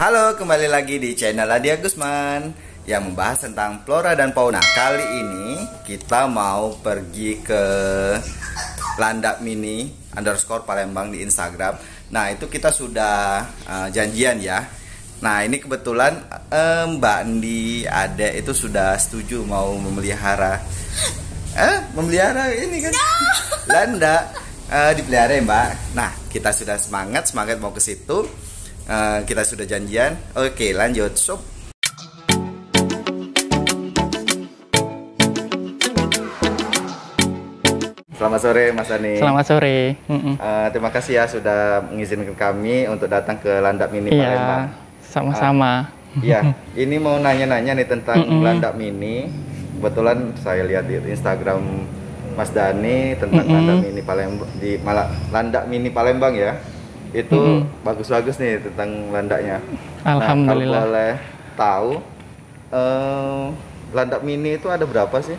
Halo, kembali lagi di channel Adia Gusman yang membahas tentang flora dan fauna. Kali ini kita mau pergi ke Landak Mini _ Palembang di Instagram. Nah, itu kita sudah janjian ya. Nah, ini kebetulan Mbak Andi Ade itu sudah setuju mau memelihara ini kan landak dipelihara ya, Mbak. Nah, kita sudah semangat mau ke situ. Kita sudah janjian. Oke, lanjut sob. Selamat sore Mas Ani. Selamat sore. Terima kasih ya sudah mengizinkan kami untuk datang ke Landak Mini Palembang. Sama-sama. Iya, ini mau nanya-nanya nih tentang Landak Mini. Kebetulan saya lihat di Instagram Mas Dani tentang Landak Mini Palembang Landak Mini Palembang ya. Itu bagus-bagus nih tentang landaknya. Alhamdulillah. Nah, kalau boleh tahu landak mini itu ada berapa sih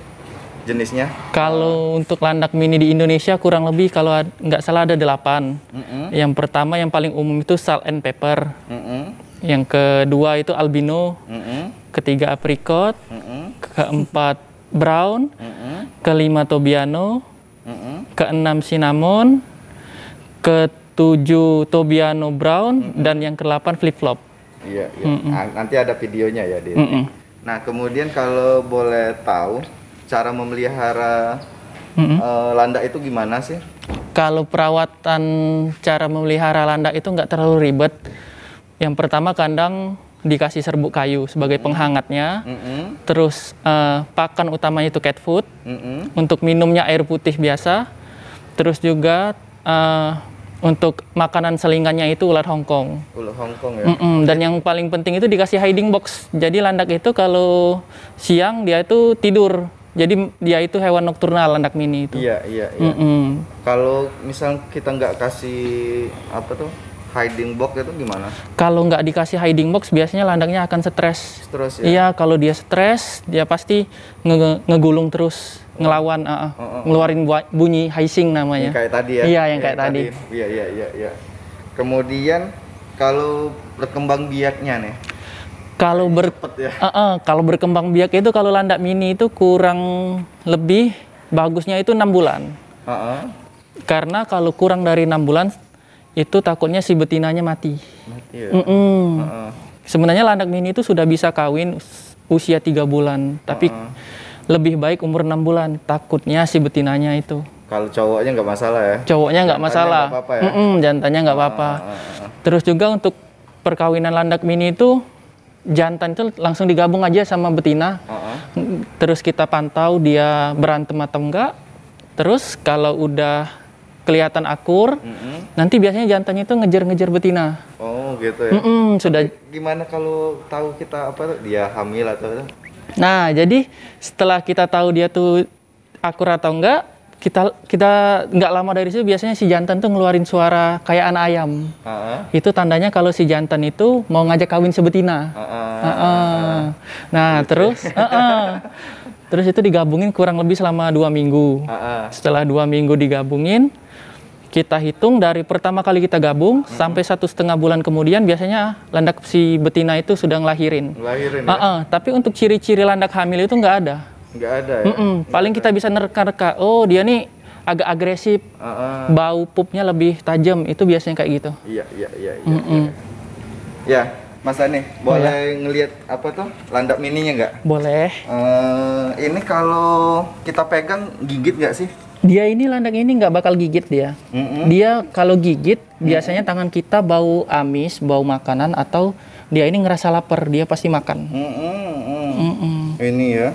jenisnya? Kalau untuk landak mini di Indonesia kurang lebih kalau nggak salah ada 8. Yang pertama yang paling umum itu salt and pepper. Yang kedua itu albino. Ketiga apricot. Keempat brown. Kelima tobiano. Keenam cinnamon. Ketujuh tobiano brown dan yang ke-8 flip flop. Iya. Nanti ada videonya ya di. Nah, kemudian kalau boleh tahu cara memelihara landak itu gimana sih? Kalau perawatan cara memelihara landak itu nggak terlalu ribet. Yang pertama kandang dikasih serbuk kayu sebagai penghangatnya. Terus pakan utamanya itu cat food. Untuk minumnya air putih biasa. Terus juga untuk makanan selingannya itu ulat Hongkong. Ulat Hongkong ya. Dan yang paling penting itu dikasih hiding box. Jadi landak itu kalau siang dia itu tidur. Jadi dia itu hewan nokturnal landak mini itu. Iya. Kalau misal kita nggak kasih hiding box itu gimana? Kalau nggak dikasih hiding box biasanya landaknya akan stres. Stres ya? Iya, kalau dia stres dia pasti ngegulung terus. Ngelawan, ngeluarin bunyi hissing namanya. Yang kayak tadi ya? Iya, yang kayak tadi. Iya. Kemudian kalau berkembang biaknya nih? Kalau kalau berkembang biak itu kalau landak mini itu kurang lebih bagusnya itu 6 bulan. Karena kalau kurang dari 6 bulan itu takutnya si betinanya mati. Ya? Sebenarnya landak mini itu sudah bisa kawin usia 3 bulan, tapi lebih baik umur 6 bulan, takutnya si betinanya itu. Kalau cowoknya nggak masalah ya? Cowoknya nggak masalah, gak apa-apa ya? jantannya nggak apa-apa. Terus juga untuk perkawinan landak mini itu, jantan itu langsung digabung aja sama betina. Terus kita pantau dia berantem atau enggak. Terus kalau udah kelihatan akur, nanti biasanya jantannya itu ngejar-ngejar betina. Oh gitu ya? Sudah. Gimana kalau tahu kita dia hamil atau? Nah, jadi setelah kita tahu dia tuh akur atau enggak, kita nggak lama dari situ biasanya si jantan tuh ngeluarin suara kayak anak ayam. Itu tandanya kalau si jantan itu mau ngajak kawin sebetina. Nah, terus terus itu digabungin kurang lebih selama 2 minggu. Setelah 2 minggu digabungin, kita hitung dari pertama kali kita gabung sampai 1,5 bulan kemudian biasanya landak si betina itu sudah ngelahirin. Ya? Tapi untuk ciri-ciri landak hamil itu nggak ada. Nggak ada ya? Paling kita bisa nerka-nerka, oh dia nih agak agresif, bau pupnya lebih tajam, itu biasanya kayak gitu. Iya. Ya, Mas Ani, boleh ngelihat landak mininya nggak? Boleh. Ini kalau kita pegang gigit nggak sih? Dia ini landak ini nggak bakal gigit dia. Dia kalau gigit biasanya tangan kita bau amis, bau makanan, atau dia ini ngerasa lapar, dia pasti makan. Ini ya.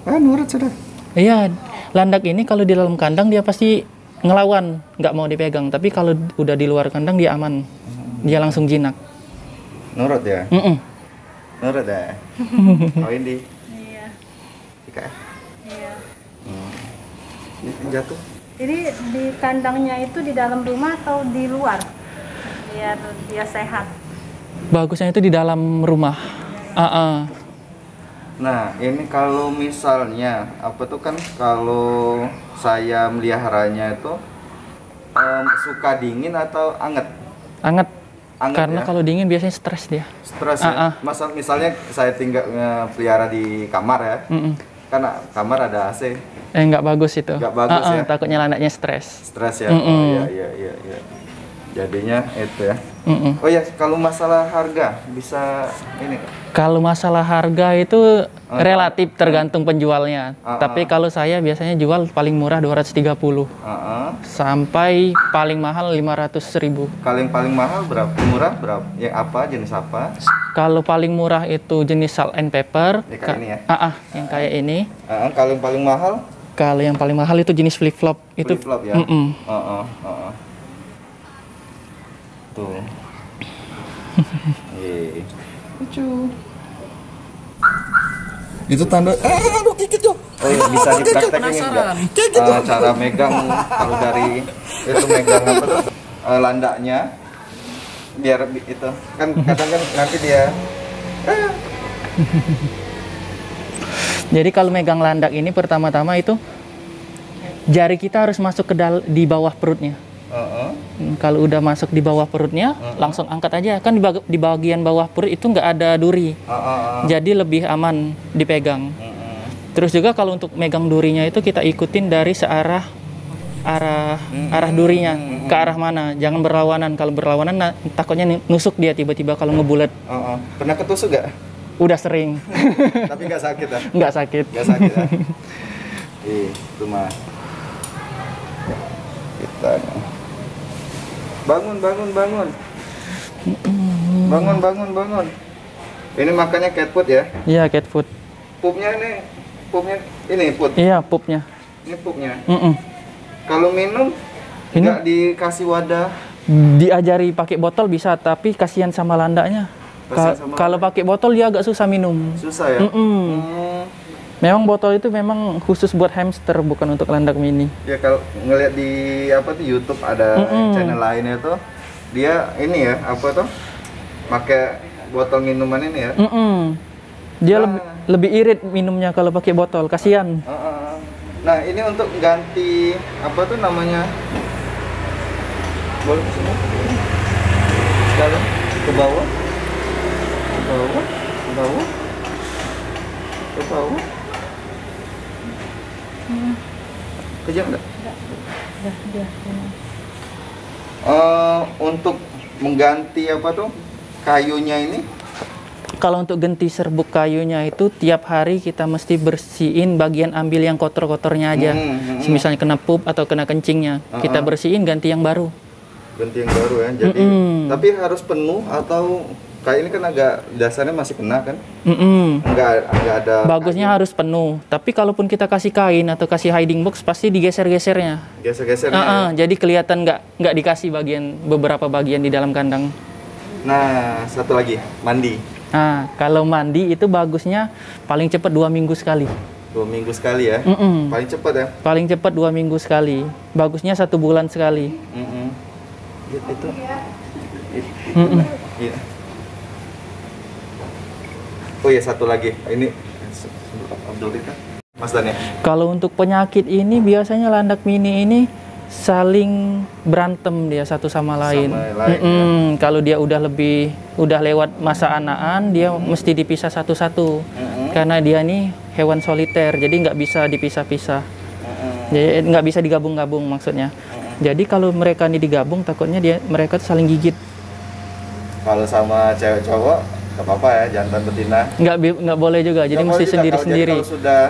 Nurut sudah. Iya, landak ini kalau di dalam kandang dia pasti ngelawan, nggak mau dipegang. Tapi kalau udah di luar kandang dia aman, dia langsung jinak. Nurut ya. Nurut ya. Oh ini. Iya. Iya. Jatuh. Jadi di kandangnya itu di dalam rumah atau di luar? Biar dia sehat. Bagusnya itu di dalam rumah. Nah, ini kalau misalnya kalau saya meliharanya itu suka dingin atau anget? Anget. Anget Karena ya? kalau dingin biasanya stres dia. Stres ya? Misalnya saya tinggal pelihara di kamar ya, karena kamar ada AC. Nggak bagus itu. Nggak bagus ya? Takutnya landaknya stres. Stres ya? Oh iya. Jadinya itu ya. Oh ya, kalau masalah harga bisa ini Kak? Kalau masalah harga itu relatif tergantung penjualnya. Tapi kalau saya biasanya jual paling murah 230. Sampai paling mahal 500.000. Paling mahal berapa? Murah berapa? Yang apa? Jenis apa? Kalau paling murah itu jenis salt and pepper. Ya, kayak ini ya? Yang kayak ini. Kalau yang paling mahal? Kalau yang paling mahal itu jenis flip flop. Itu Flip flop ya? Tuh. Lucu. Itu tanda aduh gigit tuh. Oh iya, bisa dipraktekin enggak? Cara megang kalau dari itu megang apa tuh? Landaknya biar itu kan kadang kan nanti dia Jadi kalau megang landak ini pertama-tama itu jari kita harus masuk ke di bawah perutnya. Kalau udah masuk di bawah perutnya, langsung angkat aja. Kan di bagian bawah perut itu nggak ada duri. Jadi lebih aman dipegang. Terus juga kalau untuk megang durinya itu kita ikutin dari searah arah durinya ke arah mana. Jangan berlawanan. Kalau berlawanan takutnya nusuk dia tiba-tiba kalau ngebulet. Pernah ketusuk gak? Udah sering. Tapi nggak sakit ya? Nggak sakit. Nggak sakit ya? Itu mah. Kita bangun. Ini makannya cat food ya? Iya, cat food. Pupnya ini pup. Iya, pupnya. Ini pupnya. Kalau minum Ini? nggak dikasih wadah? Diajari pakai botol bisa, tapi kasihan sama landaknya. Kalau pakai botol dia agak susah minum. Susah ya? Memang botol itu memang khusus buat hamster, bukan untuk landak mini. Ya kalau ngeliat di YouTube ada channel lainnya tuh, dia ini ya pakai botol minuman ini ya. Dia lebih irit minumnya kalau pakai botol, kasihan. Nah ini untuk ganti namanya? Boleh kesini? Sekarang ke bawah. Kejam nggak? Untuk mengganti kayunya ini? Kalau untuk ganti serbuk kayunya itu tiap hari kita mesti bersihin bagian ambil yang kotor-kotornya aja. Misalnya kena pup atau kena kencingnya, kita bersihin ganti yang baru. Ganti yang baru ya. Jadi tapi harus penuh atau kayak ini kan agak dasarnya masih kena kan? Enggak ada. Bagusnya kain. Harus penuh. Tapi kalaupun kita kasih kain atau kasih hiding box pasti digeser-gesernya. Geser-gesernya. Ya? Jadi kelihatan nggak dikasih beberapa bagian di dalam kandang. Nah, satu lagi, mandi. Nah, kalau mandi itu bagusnya paling cepat 2 minggu sekali. 2 minggu sekali ya? Paling cepat ya? Paling cepat 2 minggu sekali. Bagusnya 1 bulan sekali. Itu. Iya. Oh iya, satu lagi. Ini Abdul kan? Mas Dan ya? Kalau untuk penyakit ini biasanya landak mini ini saling berantem dia satu sama lain. Ya. Kalau dia udah lewat masa anakan, dia mesti dipisah satu-satu. Karena dia nih hewan soliter, jadi nggak bisa dipisah-pisah. Jadi nggak bisa digabung-gabung maksudnya. Jadi kalau mereka ini digabung, takutnya mereka tuh saling gigit. Kalau sama cewek cowok, nggak apa-apa ya, jantan betina. Nggak boleh juga, jadi mesti sendiri-sendiri.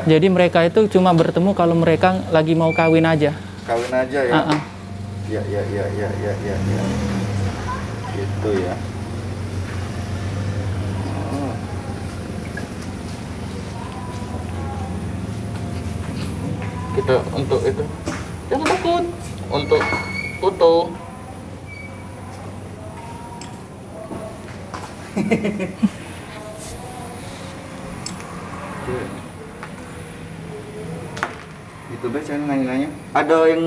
Jadi mereka itu cuma bertemu kalau mereka lagi mau kawin aja. Kawin aja ya? Ya. Gitu ya. Kita untuk itu, jangan takut. Untuk foto. Itu deh saya nanya-nanya. Ada yang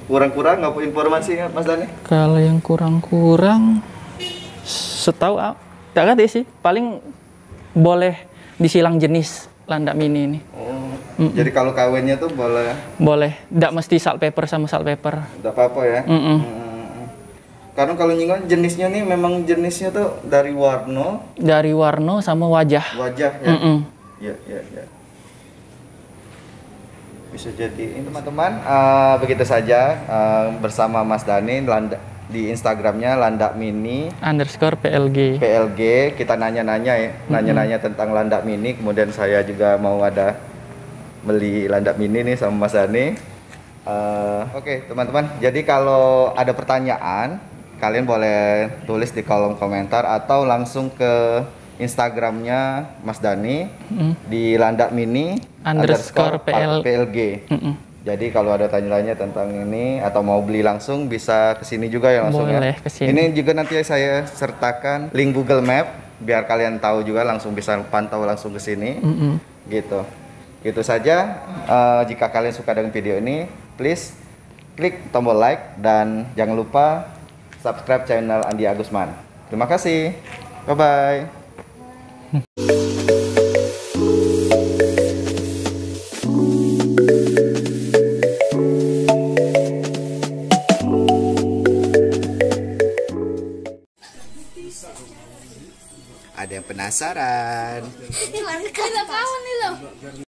kurang-kurang nggak informasi ya Mas Dani? Kalau yang kurang-kurang, setahu tak ngerti sih. Paling boleh disilang jenis landak mini ini. Jadi kalau kawinnya tuh boleh? Boleh. Nggak mesti salt pepper sama salt pepper. Nggak apa-apa ya? Karena kalau nyinggon jenisnya nih memang jenisnya tuh dari warna. Dari warna sama wajah. Wajah ya. Ya, ya, ya. Bisa jadi ini teman-teman. Begitu saja bersama Mas Dani di Instagramnya landak mini _PLG. PLG. Kita nanya-nanya ya, nanya-nanya tentang landak mini. Kemudian saya juga mau ada beli landak mini nih sama Mas Dani. Oke teman-teman. Jadi kalau ada pertanyaan, kalian boleh tulis di kolom komentar atau langsung ke Instagramnya Mas Dani di landak mini _PLG. Jadi kalau ada tanya-tanya tentang ini atau mau beli langsung bisa kesini juga ya langsung. Boleh, ya. kesini. Ini juga nanti saya sertakan link Google Map biar kalian tahu juga langsung bisa pantau langsung ke sini. Gitu. Gitu saja. Jika kalian suka dengan video ini, please klik tombol like dan jangan lupa subscribe channel Andi Agusman. Terima kasih. Bye bye. Ada yang penasaran? Ini mana kan? Kawan nih lo.